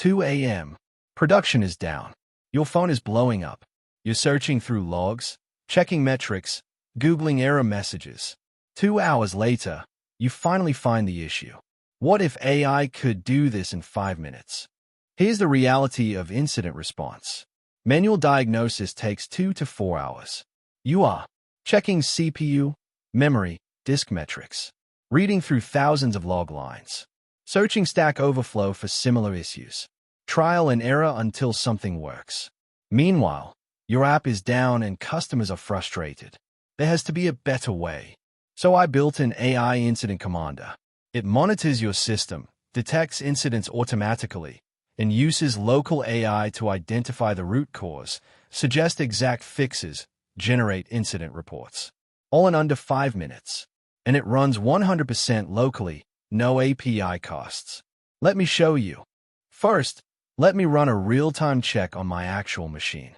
2 a.m. Production is down. Your phone is blowing up. You're searching through logs, checking metrics, Googling error messages. 2 hours later, you finally find the issue. What if AI could do this in 5 minutes? Here's the reality of incident response. Manual diagnosis takes 2 to 4 hours. You are checking CPU, memory, disk metrics, reading through thousands of log lines, searching Stack Overflow for similar issues, trial and error until something works. Meanwhile, your app is down and customers are frustrated. There has to be a better way. So I built an AI incident commander. It monitors your system, detects incidents automatically, and uses local AI to identify the root cause, suggest exact fixes, generate incident reports. All in under 5 minutes. And it runs 100% locally, no API costs. Let me show you. First, let me run a real-time check on my actual machine.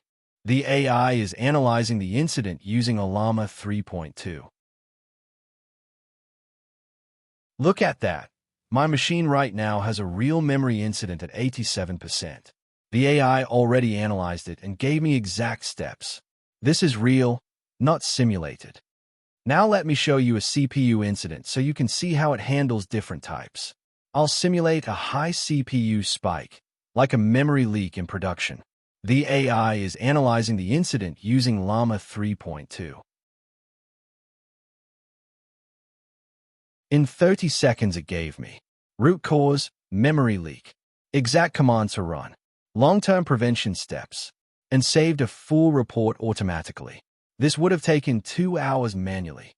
The AI is analyzing the incident using Ollama 3.2. Look at that. My machine right now has a real memory incident at 87%. The AI already analyzed it and gave me exact steps. This is real, not simulated. Now let me show you a CPU incident so you can see how it handles different types. I'll simulate a high CPU spike, like a memory leak in production. The AI is analyzing the incident using Llama 3.2. In 30 seconds it gave me root cause, memory leak, exact command to run, long-term prevention steps, and saved a full report automatically. This would have taken 2 hours manually.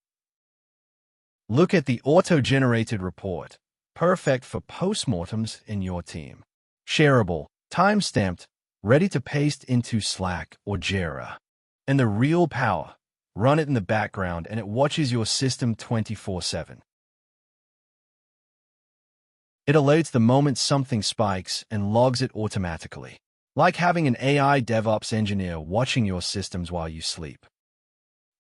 Look at the auto-generated report, perfect for postmortems in your team. Shareable, time-stamped, ready to paste into Slack or Jira. And the real power, run it in the background and it watches your system 24/7. It alerts the moment something spikes and logs it automatically, like having an AI DevOps engineer watching your systems while you sleep.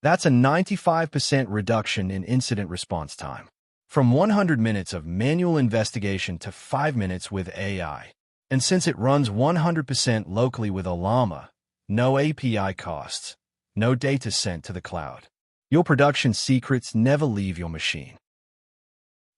That's a 95% reduction in incident response time, from 100 minutes of manual investigation to 5 minutes with AI. And since it runs 100% locally with Ollama, no API costs, no data sent to the cloud. Your production secrets never leave your machine.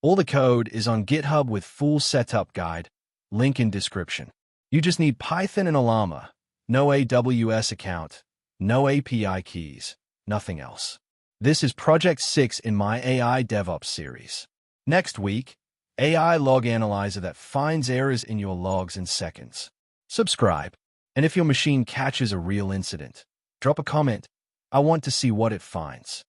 All the code is on GitHub with full setup guide, link in description. You just need Python and Ollama, no AWS account, no API keys, nothing else. This is Project 6 in my AI DevOps series. Next week, AI log analyzer that finds errors in your logs in seconds. Subscribe, and if your machine catches a real incident, drop a comment. I want to see what it finds.